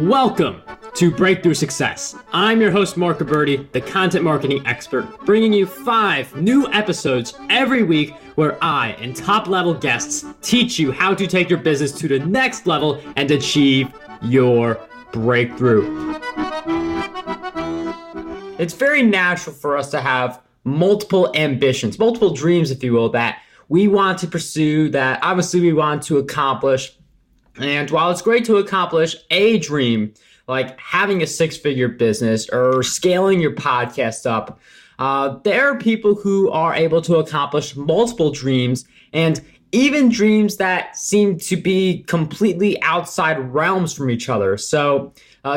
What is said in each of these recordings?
Welcome to Breakthrough Success. I'm your host, Marc Guberti, the content marketing expert, bringing you 5 new episodes every week where I and top-level guests teach you how to take your business to the next level and achieve your breakthrough. It's very natural for us to have multiple ambitions, multiple dreams, if you will, that we want to pursue, that obviously we want to accomplish. And while it's great to accomplish a dream, like having a 6-figure business or scaling your podcast up, there are people who are able to accomplish multiple dreams and even dreams that seem to be completely outside realms from each other. So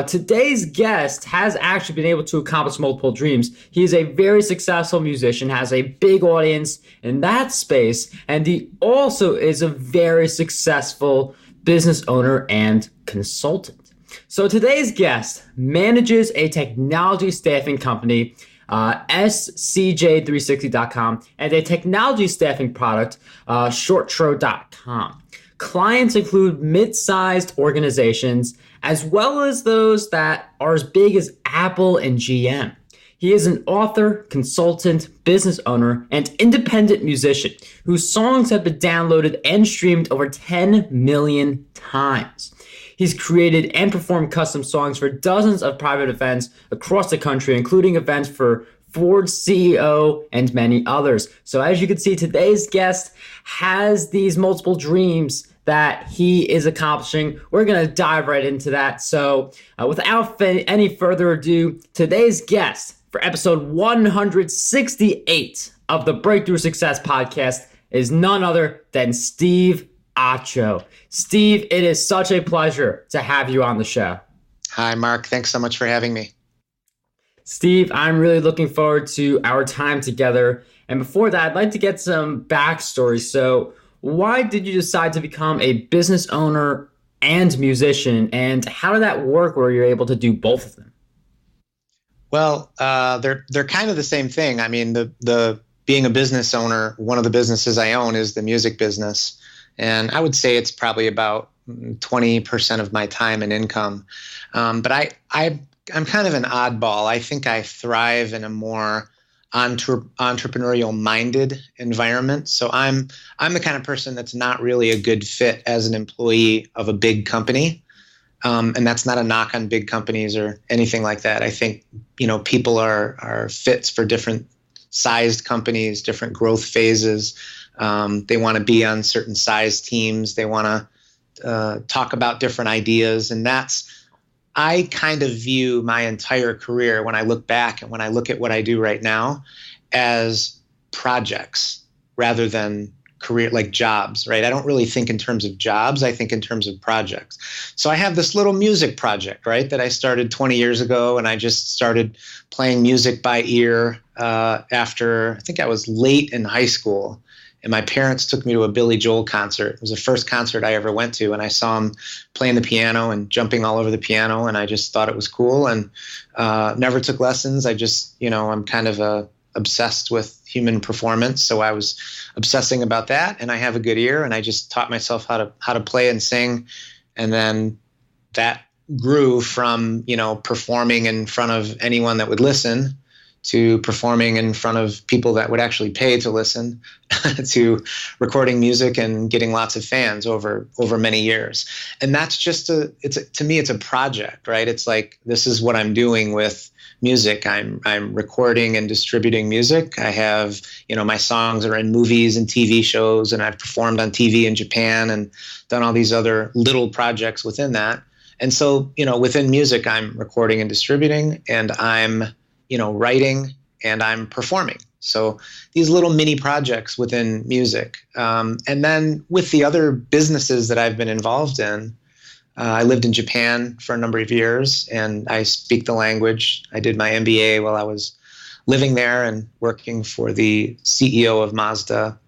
today's guest has actually been able to accomplish multiple dreams. He is a very successful musician, has a big audience in that space, and he also is a very successful business owner and consultant. So today's guest manages a technology staffing company, scj360.com, and a technology staffing product, shortro.com. Clients include mid-sized organizations as well as those that are as big as Apple and GM. He is an author, consultant, business owner, and independent musician whose songs have been downloaded and streamed over 10 million times. He's created and performed custom songs for dozens of private events across the country, including events for Ford's CEO and many others. So as you can see, today's guest has these multiple dreams that he is accomplishing. We're going to dive right into that. So without any further ado, today's guest for episode 168 of the Breakthrough Success podcast is none other than Steve Acho. Steve, it is such a pleasure to have you on the show. Hi, Mark. Thanks so much for having me. Steve, I'm really looking forward to our time together. And before that, I'd like to get some backstory. So why did you decide to become a business owner and musician? And how did that work where you're able to do both of them? Well, they're kind of the same thing. I mean, the being a business owner, one of the businesses I own is the music business. And I would say it's probably about 20% of my time and income. But I'm kind of an oddball. I think I thrive in a more entrepreneurial-minded environment. So I'm the kind of person that's not really a good fit as an employee of a big company. And that's not a knock on big companies or anything like that. I think, people are fits for different sized companies, different growth phases. They want to be on certain size teams. They want to talk about different ideas. And I kind of view my entire career, when I look back and when I look at what I do right now, as projects rather than career, like jobs, right? I don't really think in terms of jobs. I think in terms of projects. So I have this little music project, right, that I started 20 years ago, and I just started playing music by ear after, I think I was late in high school. And my parents took me to a Billy Joel concert. It was the first concert I ever went to. And I saw him playing the piano and jumping all over the piano. And I just thought it was cool, and never took lessons. I just, I'm kind of obsessed with human performance. So I was obsessing about that. And I have a good ear. And I just taught myself how to play and sing. And then that grew from, performing in front of anyone that would listen to performing in front of people that would actually pay to listen, to recording music and getting lots of fans over many years. And that's just to me, it's a project, right? It's like, this is what I'm doing with music. I'm recording and distributing music. I have, my songs are in movies and TV shows, and I've performed on TV in Japan and done all these other little projects within that. And so, within music, I'm recording and distributing, and I'm writing, and I'm performing. So these little mini projects within music. And then with the other businesses that I've been involved in, I lived in Japan for a number of years, and I speak the language. I did my MBA while I was living there and working for the CEO of Mazda.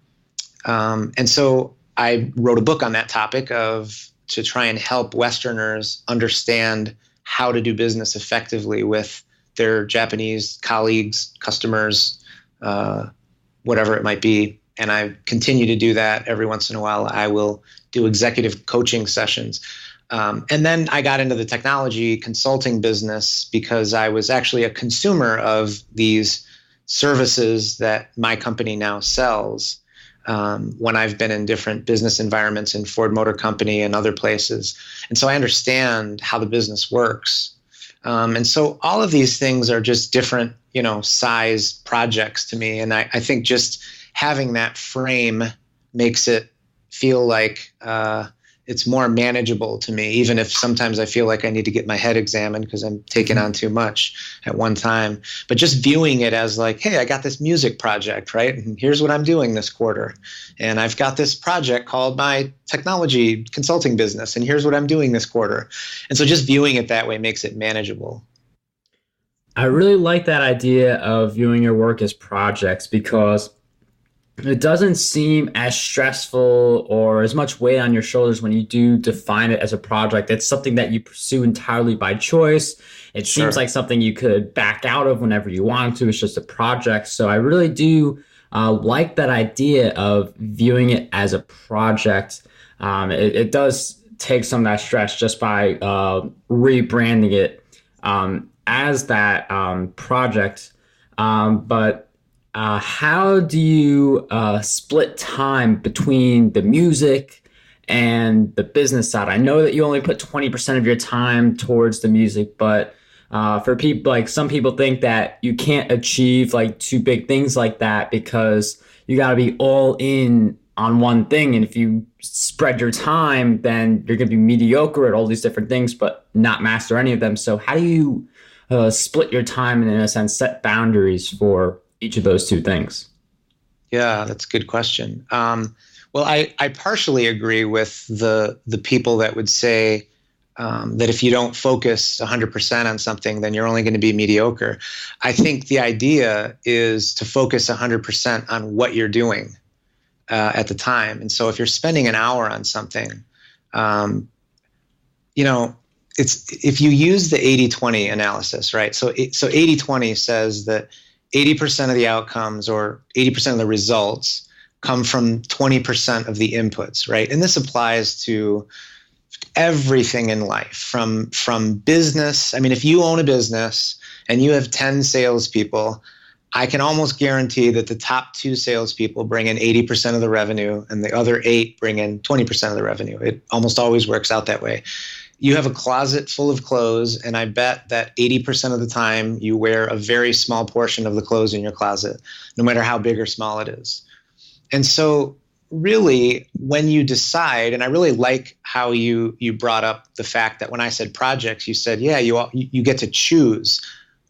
And so I wrote a book on that topic to try and help Westerners understand how to do business effectively with their Japanese colleagues, customers, whatever it might be. and I continue to do that. Every once in a while, I will do executive coaching sessions. And then I got into the technology consulting business because I was actually a consumer of these services that my company now sells. When I've been in different business environments in Ford Motor Company and other places. And so I understand how the business works. And so all of these things are just different, size projects to me. And I think just having that frame makes it feel like it's more manageable to me, even if sometimes I feel like I need to get my head examined because I'm taking on too much at one time. But just viewing it as like, hey, I got this music project, right? And here's what I'm doing this quarter. And I've got this project called my technology consulting business, and here's what I'm doing this quarter. And so just viewing it that way makes it manageable. I really like that idea of viewing your work as projects because it doesn't seem as stressful or as much weight on your shoulders when you do define it as a project. It's something that you pursue entirely by choice. It seems like something you could back out of whenever you want to. It's just a project. So I really do like that idea of viewing it as a project. It does take some of that stress just by rebranding it as that project. But how do you split time between the music and the business side? I know that you only put 20% of your time towards the music, but for people, like some people think that you can't achieve like two big things like that because you got to be all in on one thing. And if you spread your time, then you're going to be mediocre at all these different things, but not master any of them. So how do you split your time and in a sense set boundaries for each of those two things? Yeah, that's a good question. Well, I partially agree with the people that would say that if you don't focus 100% on something, then you're only going to be mediocre. I think the idea is to focus 100% on what you're doing at the time. And so if you're spending an hour on something, it's if you use the 80-20 analysis, right? So 80-20 says that 80% of the outcomes or 80% of the results come from 20% of the inputs, right? And this applies to everything in life, from business. I mean, if you own a business and you have 10 salespeople, I can almost guarantee that the top 2 salespeople bring in 80% of the revenue and the other 8 bring in 20% of the revenue. It almost always works out that way. You have a closet full of clothes, and I bet that 80% of the time you wear a very small portion of the clothes in your closet, no matter how big or small it is. And so really, when you decide, and I really like how you brought up the fact that when I said projects, you said, yeah, you get to choose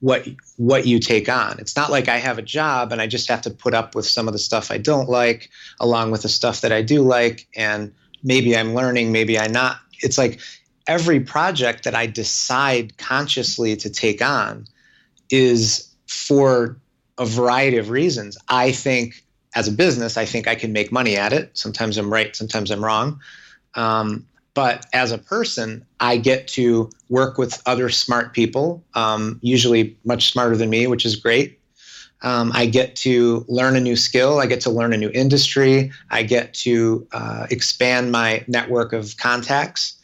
what you take on. It's not like I have a job and I just have to put up with some of the stuff I don't like, along with the stuff that I do like, and maybe I'm learning, maybe I'm not. It's like every project that I decide consciously to take on is for a variety of reasons. I think as a business, I think I can make money at it. Sometimes I'm right, sometimes I'm wrong. But as a person, I get to work with other smart people, usually much smarter than me, which is great. I get to learn a new skill. I get to learn a new industry. I get to expand my network of contacts.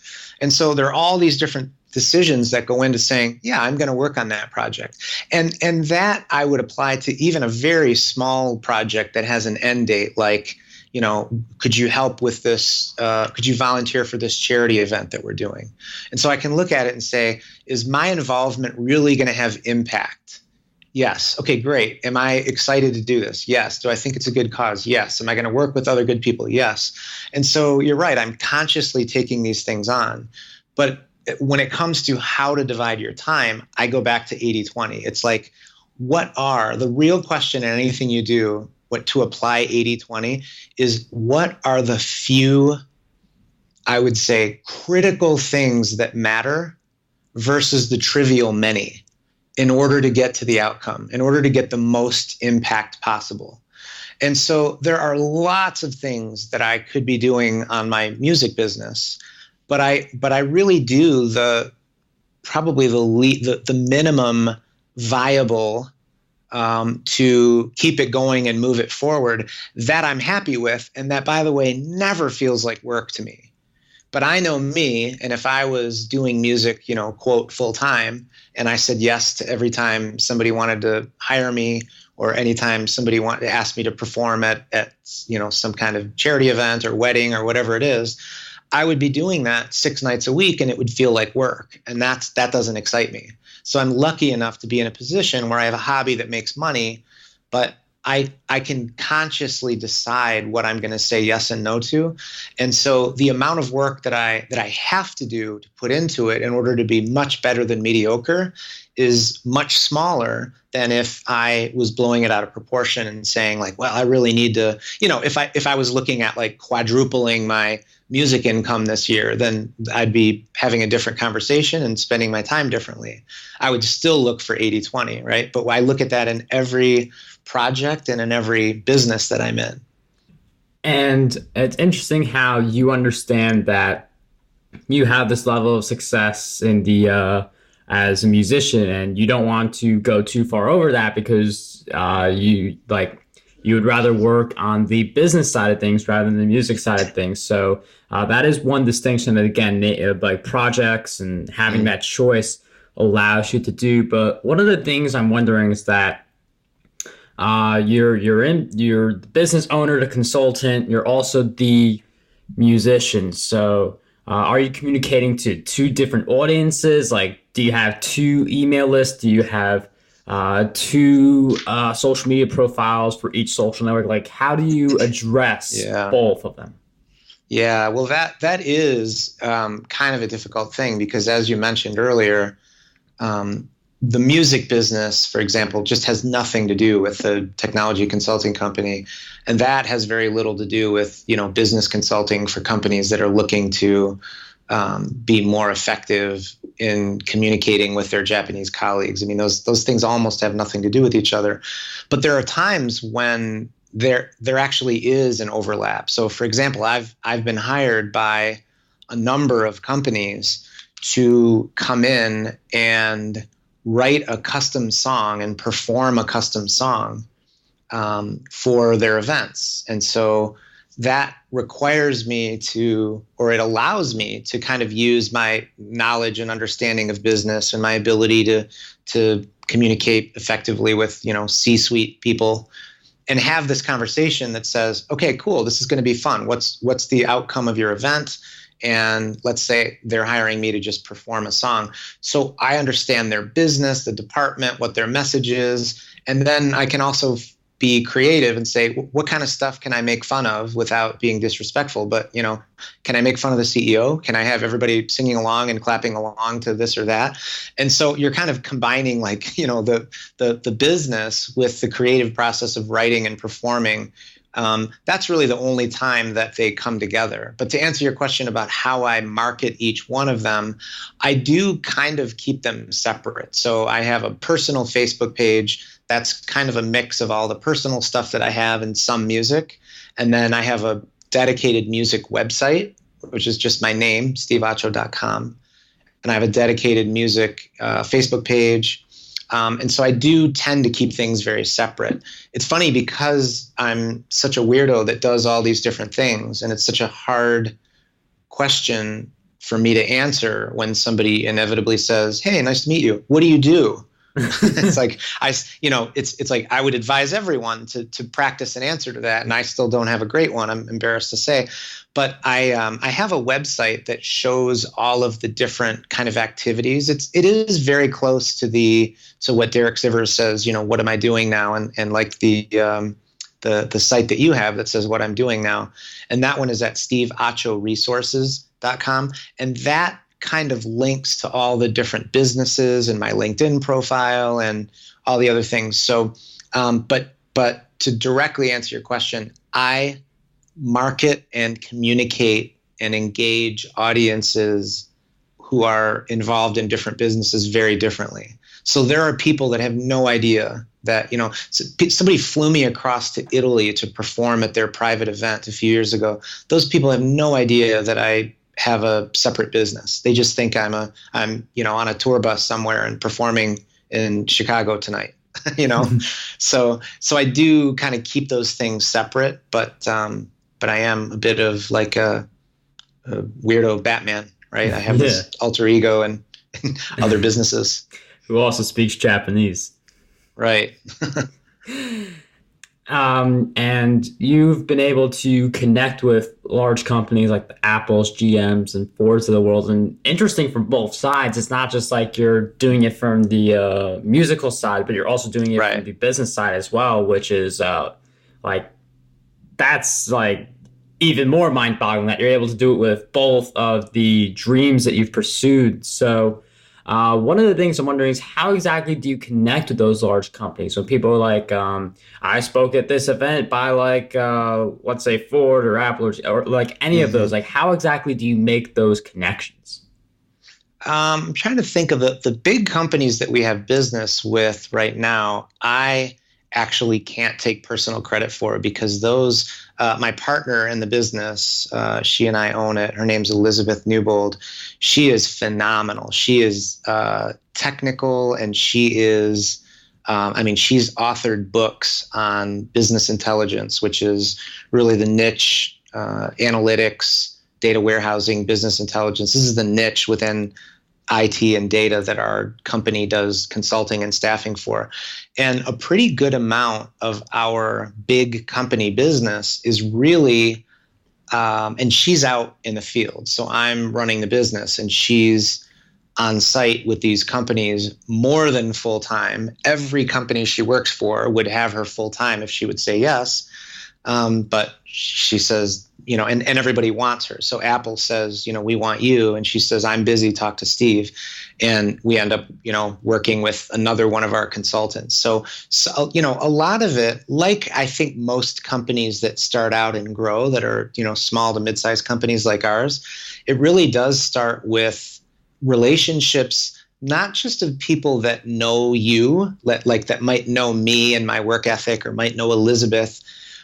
And so there are all these different decisions that go into saying, yeah, I'm going to work on that project. And that I would apply to even a very small project that has an end date, like, could you help with this? Could you volunteer for this charity event that we're doing? And so I can look at it and say, is my involvement really going to have impact? Yes. Okay, great. Am I excited to do this? Yes. Do I think it's a good cause? Yes. Am I going to work with other good people? Yes. And so you're right. I'm consciously taking these things on. But when it comes to how to divide your time, I go back to 80-20. It's like, the real question in anything you do, to apply 80-20 is, what are the few, I would say, critical things that matter versus the trivial many, in order to get to the outcome, in order to get the most impact possible. And so there are lots of things that I could be doing on my music business, but I really do probably the minimum viable to keep it going and move it forward, that I'm happy with, and that, by the way, never feels like work to me. But I know me, and if I was doing music, quote, full time, and I said yes to every time somebody wanted to hire me, or anytime somebody wanted to ask me to perform at some kind of charity event or wedding or whatever it is, I would be doing that 6 nights a week, and it would feel like work. And that doesn't excite me. So I'm lucky enough to be in a position where I have a hobby that makes money, but I can consciously decide what I'm going to say yes and no to. And so the amount of work that I have to do to put into it in order to be much better than mediocre is much smaller than if I was blowing it out of proportion and saying like, well, I really need to, if I was looking at like quadrupling my music income this year, then I'd be having a different conversation and spending my time differently. I would still look for 80-20, right? But I look at that in every project and in every business that I'm in. And it's interesting how you understand that you have this level of success in the as a musician, and you don't want to go too far over that because you would rather work on the business side of things rather than the music side of things. So that is one distinction that, again, like projects and having that choice allows you to do. But one of the things I'm wondering is that you're the business owner, the consultant, you're also the musician. So are you communicating to 2 different audiences? Like, do you have 2 email lists? Do you have 2 social media profiles for each social network? Like, how do you address both of them? Yeah, well, that is kind of a difficult thing because, as you mentioned earlier, the music business, for example, just has nothing to do with the technology consulting company. And that has very little to do with, business consulting for companies that are looking to be more effective in communicating with their Japanese colleagues. I mean, those things almost have nothing to do with each other. But there are times when there actually is an overlap. So, for example, I've been hired by a number of companies to come in and write a custom song and perform a custom song for their events. And so that requires me or it allows me to kind of use my knowledge and understanding of business and my ability to communicate effectively with, C-suite people and have this conversation that says, okay, cool, this is going to be fun. What's the outcome of your event? And let's say they're hiring me to just perform a song. So I understand their business, the department, what their message is. And then I can also be creative and say, what kind of stuff can I make fun of without being disrespectful? But, can I make fun of the CEO? Can I have everybody singing along and clapping along to this or that? And so you're kind of combining the business with the creative process of writing and performing. That's really the only time that they come together. But to answer your question about how I market each one of them, I do kind of keep them separate. So I have a personal Facebook page that's kind of a mix of all the personal stuff that I have and some music. And then I have a dedicated music website, which is just my name, steveacho.com. And I have a dedicated music Facebook page. And so I do tend to keep things very separate. It's funny because I'm such a weirdo that does all these different things, and it's such a hard question for me to answer when somebody inevitably says, "Hey, nice to meet you. What do you do?" It's like it's like I would advise everyone to practice an answer to that, and I still don't have a great one. I'm embarrassed to say, but I have a website that shows all of the different kind of activities. It is very close to what Derek Sivers says. What am I doing now? And like the site that you have that says what I'm doing now, and that one is at steveachoresources.com, and that kind of links to all the different businesses and my LinkedIn profile and all the other things. So, but to directly answer your question, I market and communicate and engage audiences who are involved in different businesses very differently. So there are people that have no idea that, somebody flew me across to Italy to perform at their private event a few years ago. Those people have no idea that I have a separate business. They just think I'm on a tour bus somewhere and performing in Chicago tonight. you know. So I do kind of keep those things separate, but I am a bit of like a weirdo Batman, right? I have this alter ego and other businesses. Who also speaks Japanese. Right. And you've been able to connect with large companies like the Apples, GMs, and Fords of the world. And interesting from both sides. It's not just like you're doing it from the musical side, but you're also doing it from the business side as well, which is like, that's like even more mind-boggling that you're able to do it with both of the dreams that you've pursued. So one of the things I'm wondering is how exactly do you connect with those large companies? When people are like, I spoke at this event by like, let's say Ford or Apple or like any of those, like how exactly do you make those connections? I'm trying to think of the big companies that we have business with right now. I actually can't take personal credit for because those, my partner in the business, she and I own it. Her name's Elizabeth Newbold. She is phenomenal. She is technical, and she is, she's authored books on business intelligence, which is really the niche, analytics, data warehousing, business intelligence. This is the niche within IT and data that our company does consulting and staffing for. And a pretty good amount of our big company business is really, and she's out in the field. So I'm running the business and she's on site with these companies more than full time. Every company she works for would have her full time if she would say yes. But she says, and everybody wants her. So Apple says, we want you. And she says, I'm busy, talk to Steve. And we end up, working with another one of our consultants. So, a lot of it, like I think most companies that start out and grow that are, small to mid-sized companies like ours, it really does start with relationships, not just of people that know you, like that might know me and my work ethic or might know Elizabeth,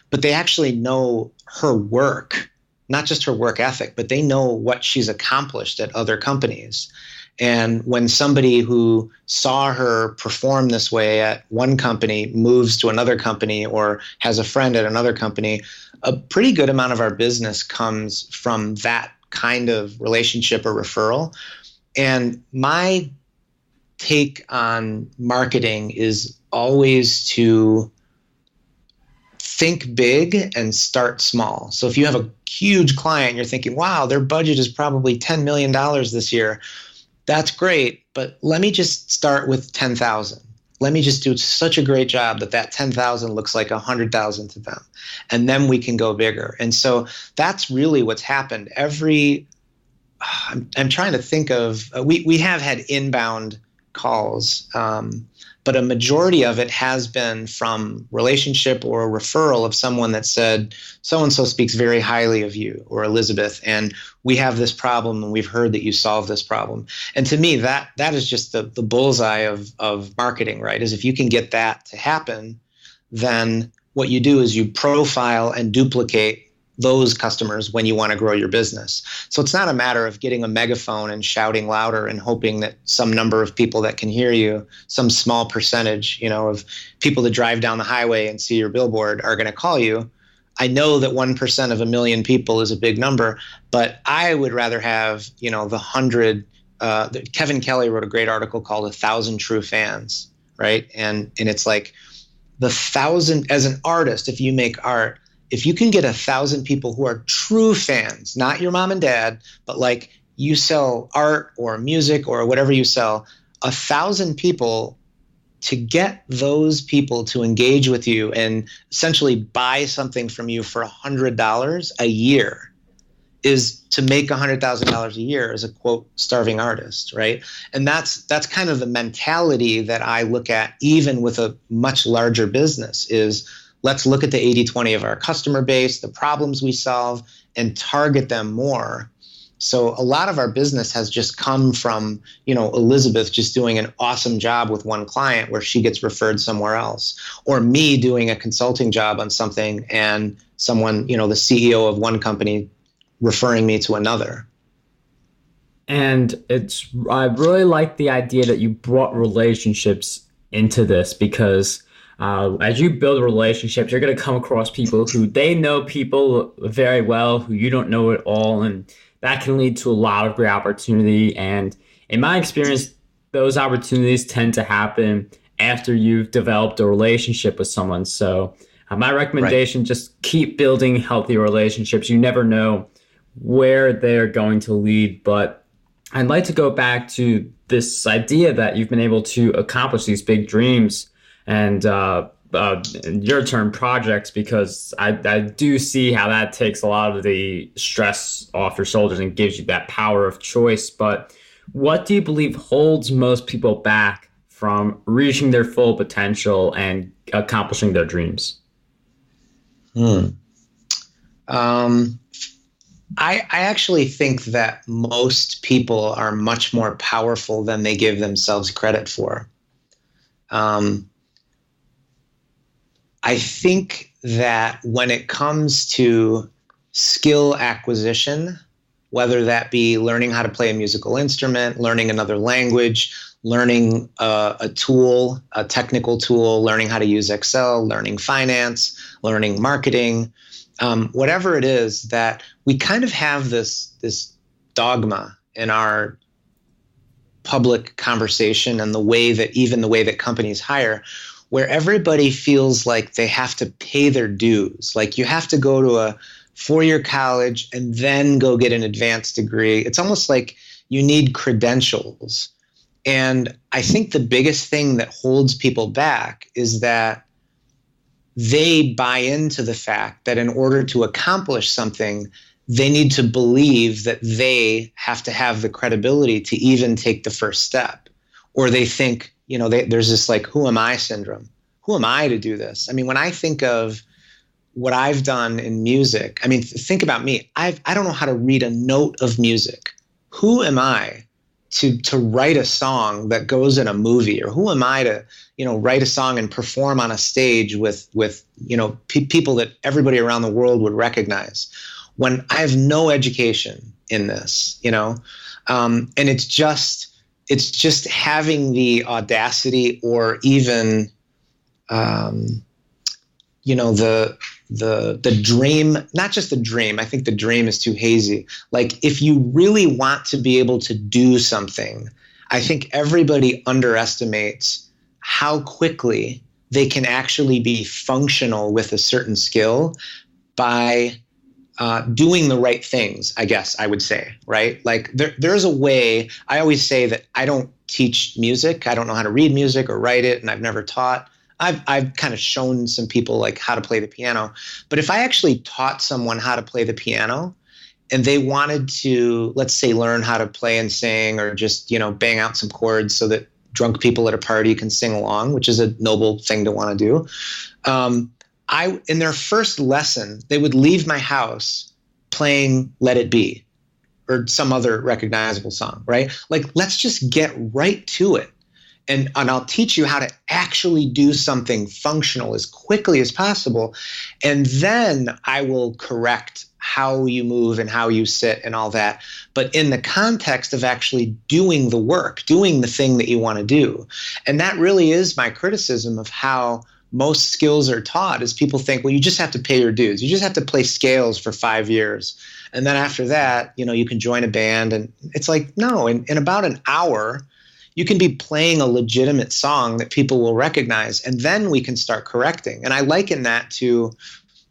but they actually know her work, not just her work ethic, but they know what she's accomplished at other companies. And when somebody who saw her perform this way at one company moves to another company or has a friend at another company, a pretty good amount of our business comes from that kind of relationship or referral. And my take on marketing is always to think big and start small. So if you have a huge client, you're thinking, wow, their budget is probably $10 million this year. That's great, but let me just start with 10,000. Let me just do such a great job that 10,000 looks like 100,000 to them. And then we can go bigger. And so that's really what's happened. I'm trying to think of, we have had inbound calls, but a majority of it has been from relationship or a referral of someone that said, so-and-so speaks very highly of you or Elizabeth, and we have this problem and we've heard that you solve this problem. And to me, that is just the bullseye of marketing, right? Is if you can get that to happen, then what you do is you profile and duplicate those customers when you want to grow your business. So it's not a matter of getting a megaphone and shouting louder and hoping that some number of people that can hear you, some small percentage, of people that drive down the highway and see your billboard are going to call you. I know that 1% of a million people is a big number, but I would rather have, the 100. Kevin Kelly wrote a great article called 1,000 True Fans, right? And it's like the 1,000, as an artist, if you make art, if you can get 1,000 people who are true fans, not your mom and dad, but like you sell art or music or whatever you sell, 1,000 people, to get those people to engage with you and essentially buy something from you for $100 a year is to make $100,000 a year as a quote starving artist, right? And that's kind of the mentality that I look at even with a much larger business is, let's look at the 80-20 of our customer base, the problems we solve, and target them more. So a lot of our business has just come from, Elizabeth just doing an awesome job with one client where she gets referred somewhere else, or me doing a consulting job on something and someone, the CEO of one company referring me to another. And I really like the idea that you brought relationships into this because as you build relationships, you're going to come across people who they know people very well, who you don't know at all. And that can lead to a lot of great opportunity. And in my experience, those opportunities tend to happen after you've developed a relationship with someone. So my recommendation, just keep building healthy relationships. You never know where they're going to lead. But I'd like to go back to this idea that you've been able to accomplish these big dreams and your term projects, because I do see how that takes a lot of the stress off your shoulders and gives you that power of choice. But what do you believe holds most people back from reaching their full potential and accomplishing their dreams? I actually think that most people are much more powerful than they give themselves credit for. I think that when it comes to skill acquisition, whether that be learning how to play a musical instrument, learning another language, learning a tool, a technical tool, learning how to use Excel, learning finance, learning marketing, whatever it is, that we kind of have this dogma in our public conversation and the way that companies hire, where everybody feels like they have to pay their dues. Like you have to go to a 4-year college and then go get an advanced degree. It's almost like you need credentials. And I think the biggest thing that holds people back is that they buy into the fact that in order to accomplish something, they need to believe that they have to have the credibility to even take the first step. Or they think, there's this like, who am I syndrome? Who am I to do this? I mean, when I think of what I've done in music, I mean, think about me. I don't know how to read a note of music. Who am I to write a song that goes in a movie? Or who am I to, write a song and perform on a stage with people that everybody around the world would recognize, when I have no education in this, and it's just having the audacity, or even, the dream, not just the dream. I think the dream is too hazy. Like if you really want to be able to do something, I think everybody underestimates how quickly they can actually be functional with a certain skill by doing the right things, I guess I would say, right? Like there's a way. I always say that I don't teach music. I don't know how to read music or write it, and I've never taught. I've kind of shown some people like how to play the piano. But if I actually taught someone how to play the piano and they wanted to, let's say, learn how to play and sing, or just, bang out some chords so that drunk people at a party can sing along, which is a noble thing to want to do. In their first lesson, they would leave my house playing Let It Be or some other recognizable song, right? Like, let's just get right to it. And I'll teach you how to actually do something functional as quickly as possible. And then I will correct how you move and how you sit and all that. But in the context of actually doing the work, doing the thing that you want to do. And that really is my criticism of how most skills are taught, is people think, well, you just have to pay your dues. You just have to play scales for 5 years. And then after that, you can join a band. And it's like, no, in about an hour, you can be playing a legitimate song that people will recognize, and then we can start correcting. And I liken that to,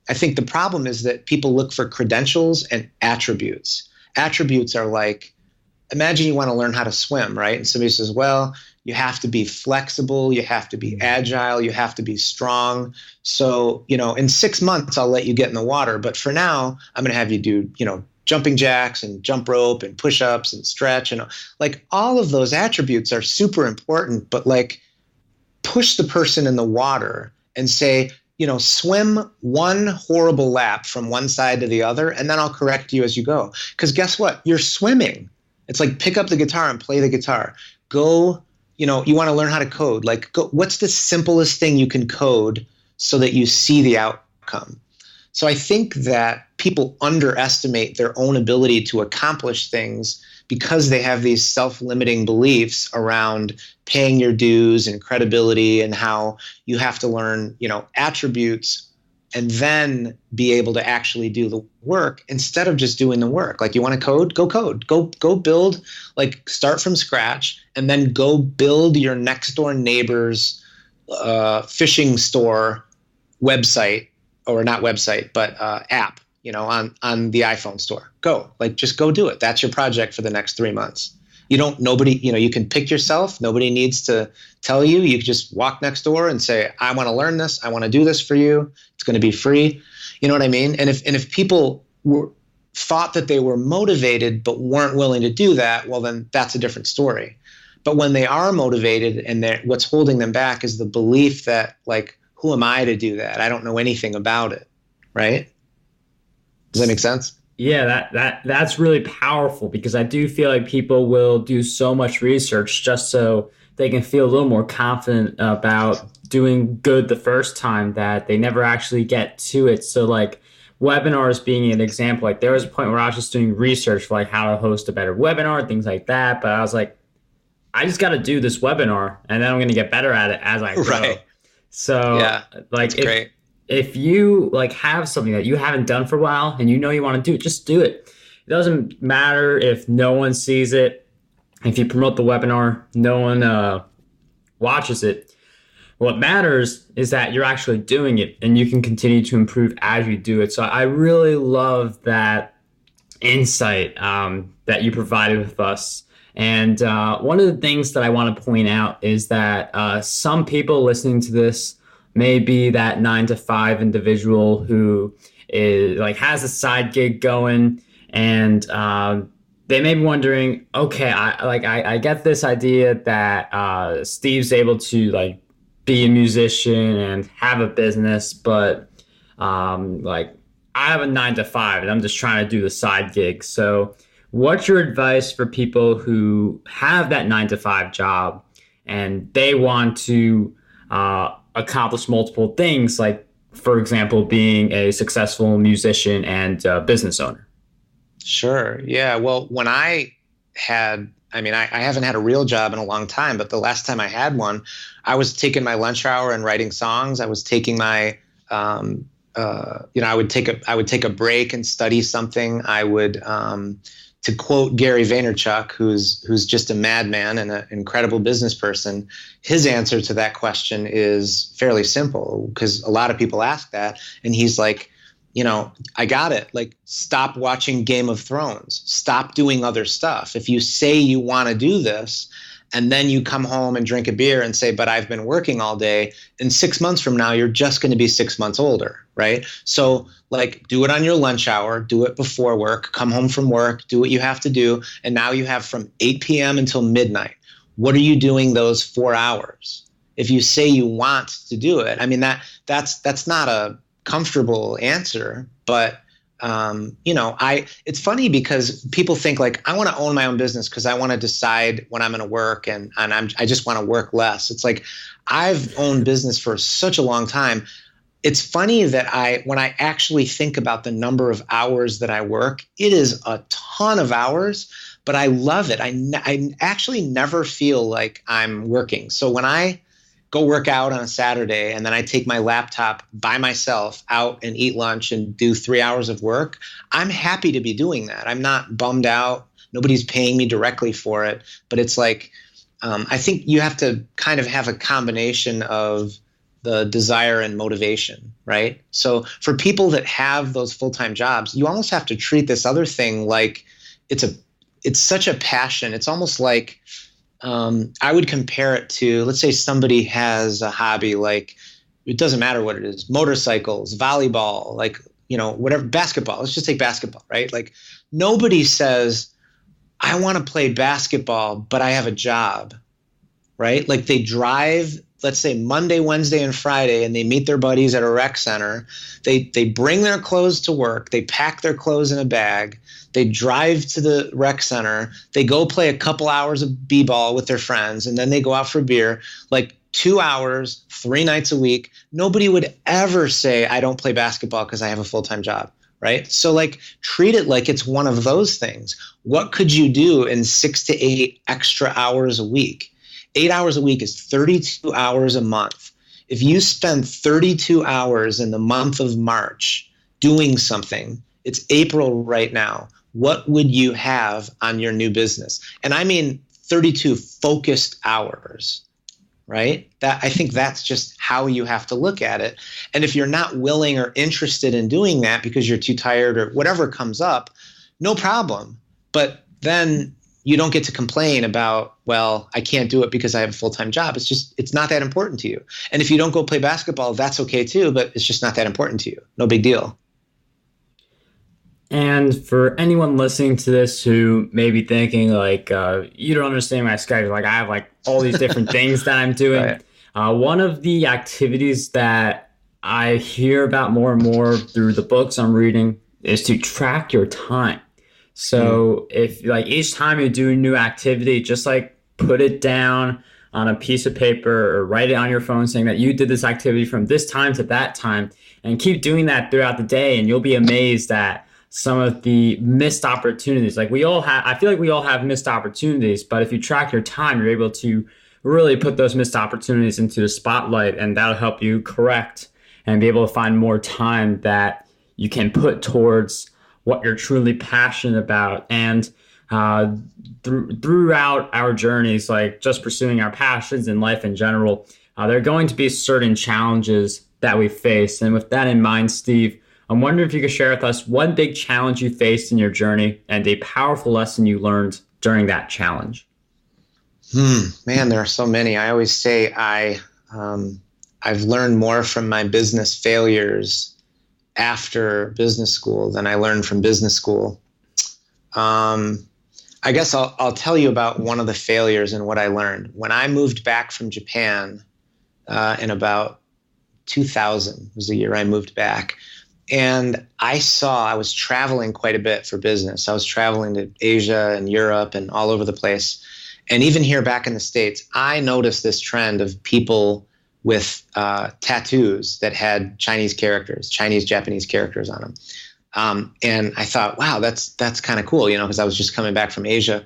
I think the problem is that people look for credentials and attributes. Attributes are like, imagine you want to learn how to swim, right? And somebody says, well, you have to be flexible, you have to be agile, you have to be strong. So, in 6 months, I'll let you get in the water. But for now, I'm going to have you do, jumping jacks and jump rope and push-ups and stretch, and like all of those attributes are super important. But like, push the person in the water and say, swim one horrible lap from one side to the other, and then I'll correct you as you go. Because guess what? You're swimming. It's like, pick up the guitar and play the guitar. Go, you want to learn how to code. Like, go, what's the simplest thing you can code so that you see the outcome? So I think that people underestimate their own ability to accomplish things because they have these self-limiting beliefs around paying your dues and credibility and how you have to learn, attributes and then be able to actually do the work instead of just doing the work. Like, you want to code, go build, like, start from scratch, and then go build your next door neighbor's fishing store website, or not website, but app, on the iPhone store. Just go do it. That's your project for the next 3 months. You can pick yourself. Nobody needs to tell you. You can just walk next door and say, I want to learn this. I want to do this for you. It's going to be free. You know what I mean? And if people thought that they were motivated but weren't willing to do that, well, then that's a different story. But when they are motivated and what's holding them back is the belief that, like, who am I to do that? I don't know anything about it. Right? Does that make sense? Yeah, that's really powerful, because I do feel like people will do so much research just so they can feel a little more confident about doing good the first time that they never actually get to it. So, like, webinars being an example, like, there was a point where I was just doing research for, like, how to host a better webinar, things like that. But I was like, I just got to do this webinar, and then I'm going to get better at it as I go. Right. So, yeah, like, great. If you, like, have something that you haven't done for a while and you want to do it, just do it. It doesn't matter if no one sees it. If you promote the webinar, no one watches it. What matters is that you're actually doing it, and you can continue to improve as you do it. So I really love that insight that you provided with us. And one of the things that I want to point out is that some people listening to this may be that 9-to-5 individual who is, like, has a side gig going, and they may be wondering, okay, I get this idea that Steve's able to, like, be a musician and have a business, but like, I have a 9-to-5 and I'm just trying to do the side gig. So what's your advice for people who have that 9-to-5 job and they want to accomplish multiple things, like, for example, being a successful musician and business owner? Sure. Yeah. Well, when I haven't had a real job in a long time, but the last time I had one, I was taking my lunch hour and writing songs. I was taking my, I would take a break and study something. I would, to quote Gary Vaynerchuk, who's just a madman and an incredible business person, his answer to that question is fairly simple, because a lot of people ask that, and he's like, I got it. Like, stop watching Game of Thrones. Stop doing other stuff. If you say you want to do this, and then you come home and drink a beer and say, but I've been working all day, in 6 months from now, you're just going to be 6 months older, right? So, like, do it on your lunch hour, do it before work, come home from work, do what you have to do. And now you have from 8 p.m. until midnight. What are you doing those 4 hours? If you say you want to do it, I mean, that's not a comfortable answer, but it's funny because people think, like, I want to own my own business because I want to decide when I'm going to work and I just want to work less. It's like, I've owned business for such a long time. It's funny that when I actually think about the number of hours that I work, it is a ton of hours, but I love it. I actually never feel like I'm working. So when I go work out on a Saturday and then I take my laptop by myself out and eat lunch and do 3 hours of work, I'm happy to be doing that. I'm not bummed out. Nobody's paying me directly for it. But it's like, I think you have to kind of have a combination of the desire and motivation, right? So for people that have those full-time jobs, you almost have to treat this other thing like it's such a passion. It's almost like, I would compare it to, let's say somebody has a hobby, like, it doesn't matter what it is, motorcycles, volleyball, like, whatever, basketball. Let's just take basketball, right? Like, nobody says, I want to play basketball, but I have a job, right? Like, they drive, let's say Monday, Wednesday, and Friday, and they meet their buddies at a rec center. They bring their clothes to work. They pack their clothes in a bag. They drive to the rec center. They go play a couple hours of b-ball with their friends, and then they go out for beer. Like, 2 hours, 3 nights a week. Nobody would ever say, I don't play basketball because I have a full-time job, right? So like treat it like it's one of those things. What could you do in 6 to 8 extra hours a week? 8 hours a week is 32 hours a month. If you spend 32 hours in the month of March doing something, it's April right now, what would you have on your new business? And I mean 32 focused hours, right? I think that's just how you have to look at it. And if you're not willing or interested in doing that because you're too tired or whatever comes up, no problem. But then you don't get to complain about, well, I can't do it because I have a full-time job. It's not that important to you. And if you don't go play basketball, that's okay too, but it's just not that important to you. No big deal. And for anyone listening to this who may be thinking like, you don't understand my schedule, like I have like all these different things that I'm doing. Right. One of the activities that I hear about more and more through the books I'm reading is to track your time. So if like each time you do a new activity, just like put it down on a piece of paper or write it on your phone saying that you did this activity from this time to that time, and keep doing that throughout the day, and you'll be amazed at some of the missed opportunities. Like I feel like we all have missed opportunities, but if you track your time, you're able to really put those missed opportunities into the spotlight, and that'll help you correct and be able to find more time that you can put towards what you're truly passionate about. And throughout our journeys, like just pursuing our passions in life in general, there are going to be certain challenges that we face. And with that in mind, Steve, I'm wondering if you could share with us one big challenge you faced in your journey and a powerful lesson you learned during that challenge. Man, there are so many. I always say I've learned more from my business failures after business school than I learned from business school. I guess I'll tell you about one of the failures and what I learned. When I moved back from Japan in about 2000 was the year I moved back. And I was traveling quite a bit for business. I was traveling to Asia and Europe and all over the place. And even here back in the States, I noticed this trend of people with tattoos that had Chinese Japanese characters on them. And I thought, wow, that's kind of cool, because I was just coming back from Asia.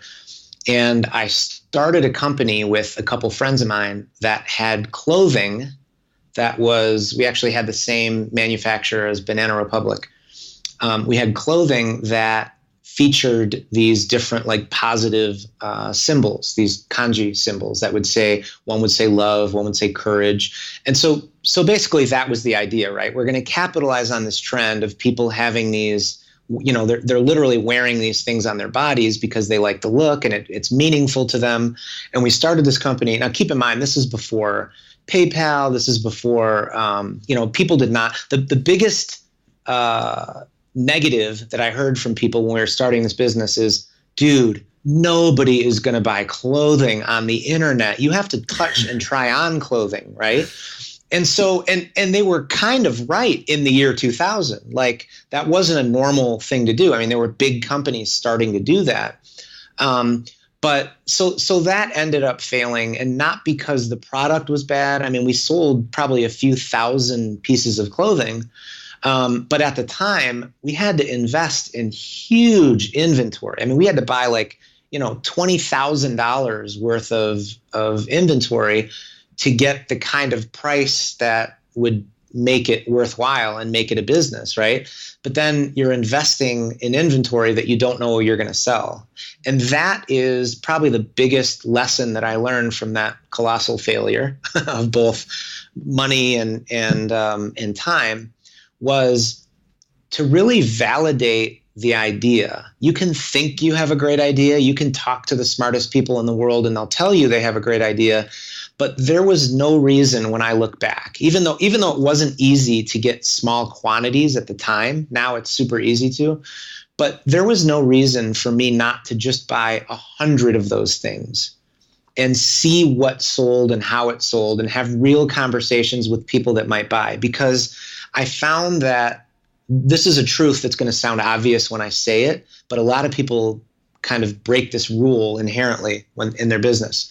And I started a company with a couple friends of mine that had clothing we actually had the same manufacturer as Banana Republic. We had clothing that featured these different like positive symbols, these kanji symbols that one would say love, one would say courage. And so basically that was the idea, right? We're going to capitalize on this trend of people having these, they're literally wearing these things on their bodies because they like the look and it's meaningful to them. And we started this company. Now keep in mind, this is before PayPal. This is before, people did not, the biggest negative that I heard from people when we were starting this business is, dude, nobody is going to buy clothing on the internet. You have to touch and try on clothing, right? And so, and they were kind of right in the year 2000. Like that wasn't a normal thing to do. I mean, there were big companies starting to do that. But so that ended up failing, and not because the product was bad. I mean, we sold probably a few thousand pieces of clothing. But at the time, we had to invest in huge inventory. I mean, we had to buy like, $20,000 worth of inventory to get the kind of price that would make it worthwhile and make it a business, right? But then you're investing in inventory that you don't know what you're going to sell. And that is probably the biggest lesson that I learned from that colossal failure of both money and time, was to really validate the idea. You can think you have a great idea. You can talk to the smartest people in the world and they'll tell you they have a great idea. But there was no reason when I look back, even though it wasn't easy to get small quantities at the time, now it's super easy to, but there was no reason for me not to just buy 100 of those things and see what sold and how it sold and have real conversations with people that might buy. Because I found that this is a truth that's going to sound obvious when I say it, but a lot of people kind of break this rule inherently when in their business.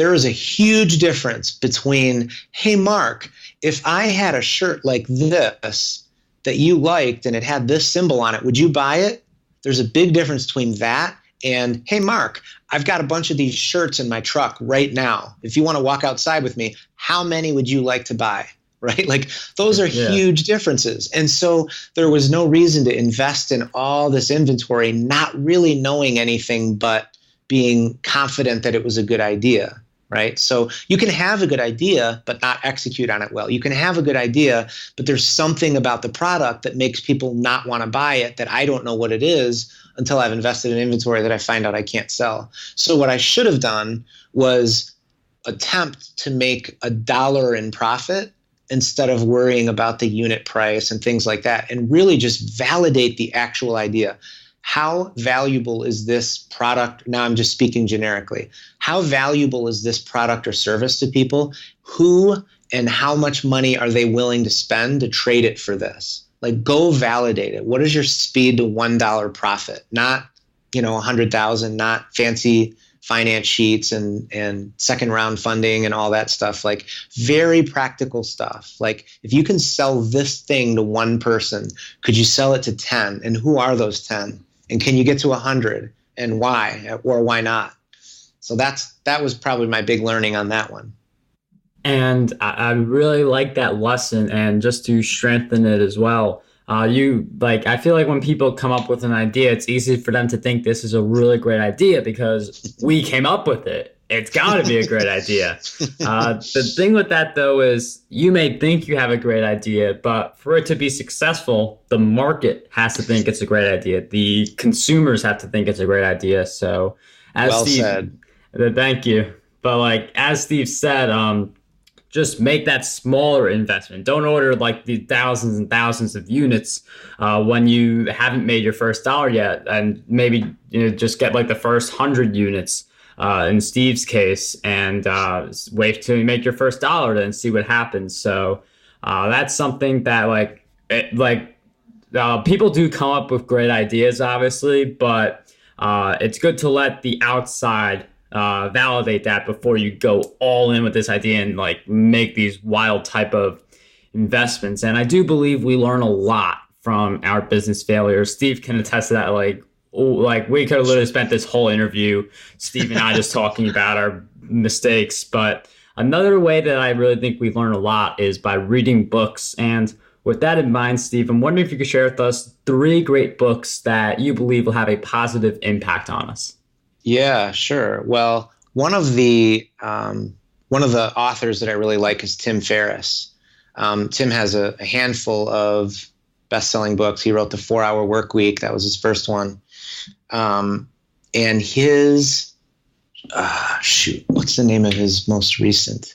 there is a huge difference between, hey, Mark, if I had a shirt like this that you liked and it had this symbol on it, would you buy it? There's a big difference between that and, hey, Mark, I've got a bunch of these shirts in my truck right now. If you want to walk outside with me, how many would you like to buy? Right? Like those are huge differences. And so there was no reason to invest in all this inventory, not really knowing anything, but being confident that it was a good idea. Right? So you can have a good idea, but not execute on it well. You can have a good idea, but there's something about the product that makes people not want to buy it that I don't know what it is until I've invested in inventory that I find out I can't sell. So what I should have done was attempt to make $1 in profit instead of worrying about the unit price and things like that, and really just validate the actual idea. How valuable is this product? Now I'm just speaking generically. How valuable is this product or service to people? Who and how much money are they willing to spend to trade it for this? Like, go validate it. What is your speed to $1 profit? Not, 100,000, not fancy finance sheets and second round funding and all that stuff. Like, very practical stuff. Like, if you can sell this thing to one person, could you sell it to 10? And who are those 10? And can you get to 100? And why or why not? So that was probably my big learning on that one. And I really like that lesson. And just to strengthen it as well, I feel like when people come up with an idea, it's easy for them to think this is a really great idea because we came up with it. It's got to be a great idea. The thing with that, though, is you may think you have a great idea, but for it to be successful, the market has to think it's a great idea. The consumers have to think it's a great idea. So, as well Steve said. Thank you. But as Steve said, just make that smaller investment. Don't order like the thousands and thousands of units when you haven't made your first dollar yet, and maybe just get like the first 100 units in Steve's case, and wait till you make your first dollar and see what happens. So that's something that people do come up with great ideas, obviously, but it's good to let the outside validate that before you go all in with this idea and make these wild type of investments. And I do believe we learn a lot from our business failures. Steve can attest to that. We could have literally spent this whole interview, Steve and I, just talking about our mistakes. But another way that I really think we learn a lot is by reading books. And with that in mind, Steve, I'm wondering if you could share with us 3 great books that you believe will have a positive impact on us. Yeah, sure. Well, one of the authors that I really like is Tim Ferriss. Tim has a handful of best-selling books. He wrote The 4-Hour Workweek. That was his first one. And his what's the name of his most recent?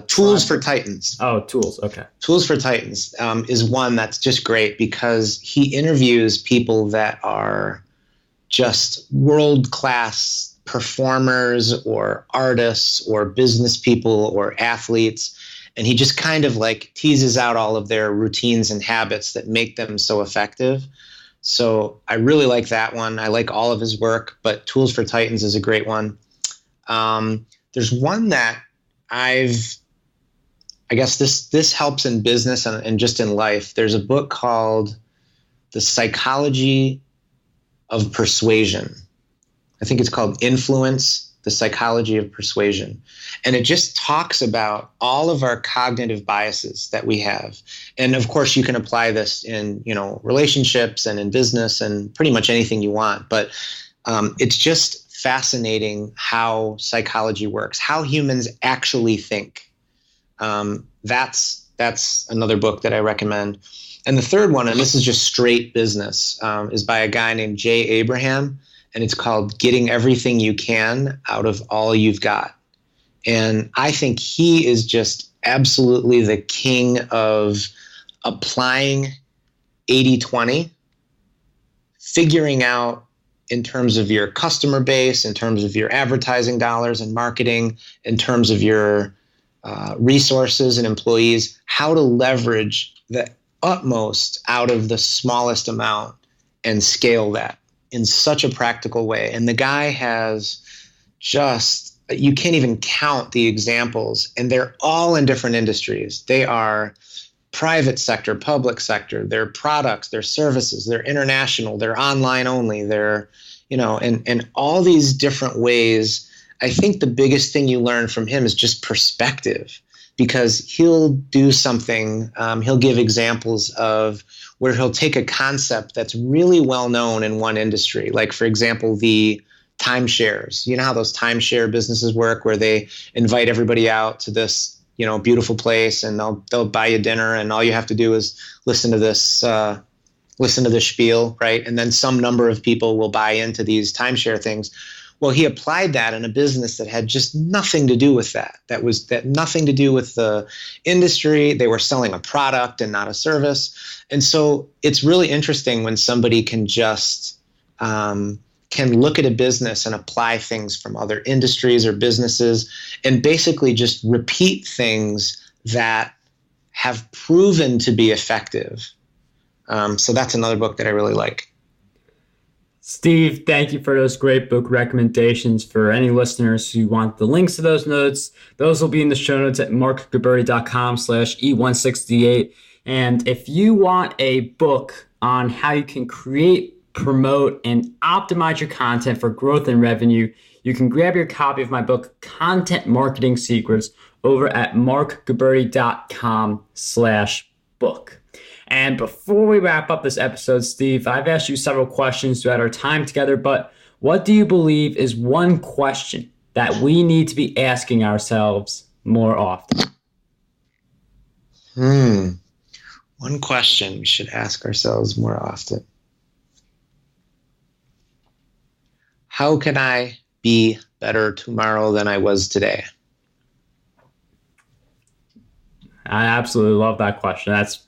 Tools for Titans. Oh, Tools. Okay. Tools for Titans is one that's just great because he interviews people that are just world-class performers or artists or business people or athletes. And he just kind of teases out all of their routines and habits that make them so effective. So I really like that one. I like all of his work, but Tools for Titans is a great one. There's one that I guess this helps in business and just in life. There's a book called The Psychology of Persuasion. I think it's called Influence, The Psychology of Persuasion. And it just talks about all of our cognitive biases that we have. And of course, you can apply this in, relationships and in business and pretty much anything you want. But it's just fascinating how psychology works, how humans actually think. That's another book that I recommend. And the third one, and this is just straight business, is by a guy named Jay Abraham, and it's called Getting Everything You Can Out of All You've Got. And I think he is just absolutely the king of applying 80-20, figuring out in terms of your customer base, in terms of your advertising dollars and marketing, in terms of your resources and employees, how to leverage the utmost out of the smallest amount and scale that in such a practical way. And the guy has just you can't even count the examples, and they're all in different industries. They are private sector, public sector, their products, their services, they're international, they're online only, they're, and all these different ways. I think the biggest thing you learn from him is just perspective, because he'll do something, he'll give examples of where he'll take a concept that's really well known in one industry. Like, for example, the timeshares. You know how those timeshare businesses work, where they invite everybody out to this beautiful place, and they'll buy you dinner, and all you have to do is listen to this spiel, right? And then some number of people will buy into these timeshare things. Well, he applied that in a business that had just nothing to do with that. That nothing to do with the industry. They were selling a product and not a service. And so it's really interesting when somebody can just can look at a business and apply things from other industries or businesses, and basically just repeat things that have proven to be effective. So that's another book that I really like. Steve, thank you for those great book recommendations. For any listeners who want the links to those notes, those will be in the show notes at markguberti.com/E168. And if you want a book on how you can create, promote, and optimize your content for growth and revenue, you can grab your copy of my book, Content Marketing Secrets, over at markguberti.com/book. And before we wrap up this episode, Steve, I've asked you several questions throughout our time together, but what do you believe is one question that we need to be asking ourselves more often? One question we should ask ourselves more often. How can I be better tomorrow than I was today? I absolutely love that question. That's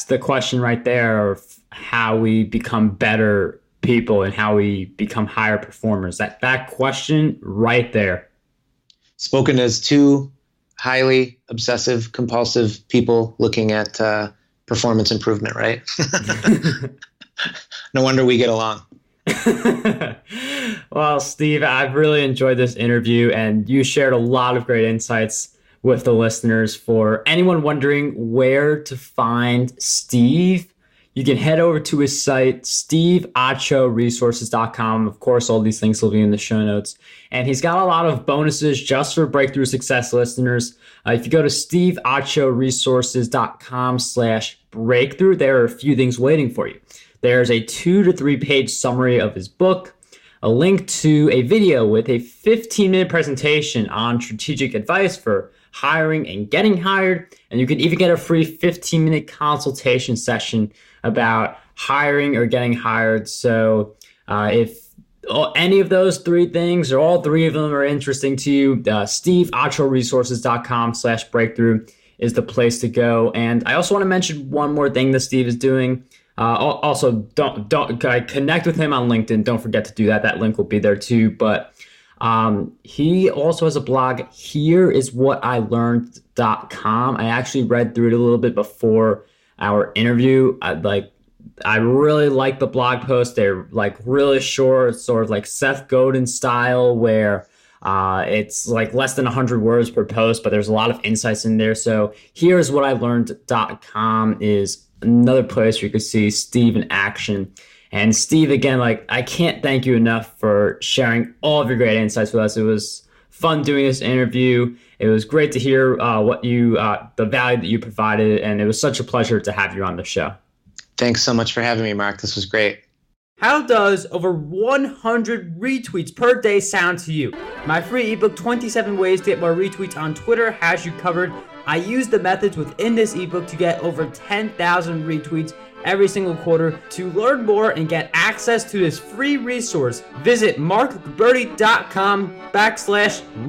the question right there of how we become better people and how we become higher performers. That question right there. Spoken as two highly obsessive, compulsive people looking at performance improvement, right? No wonder we get along. Well, Steve, I've really enjoyed this interview, and you shared a lot of great insights with the listeners. For anyone wondering where to find Steve, you can head over to his site, steveachoresources.com. Of course, all these links will be in the show notes. And he's got a lot of bonuses just for Breakthrough Success listeners. If you go to steveachoresources.com/breakthrough, there are a few things waiting for you. There's a 2 to 3 page summary of his book, a link to a video with a 15-minute presentation on strategic advice for hiring and getting hired. And you can even get a free 15-minute consultation session about hiring or getting hired. So if any of those 3 things or all 3 of them are interesting to you, steveachoresources.com/breakthrough is the place to go. And I also want to mention one more thing that Steve is doing. Also, don't connect with him on LinkedIn. Don't forget to do that. That link will be there too. But he also has a blog, hereiswhatilearned.com. I actually read through it a little bit before our interview. I really like the blog posts. They're like really short, sort of like Seth Godin style, where it's like less than 100 words per post, but there's a lot of insights in there. So hereiswhatilearned.com is another place where you can see Steve in action. And Steve, again, I can't thank you enough for sharing all of your great insights with us. It was fun doing this interview. It was great to hear the value that you provided, and it was such a pleasure to have you on the show. Thanks so much for having me, Mark. This was great. How does over 100 retweets per day sound to you? My free ebook, 27 Ways to Get More Retweets on Twitter, has you covered. I use the methods within this ebook to get over 10,000 retweets every single quarter. To learn more and get access to this free resource, visit markguberti.com/retweets.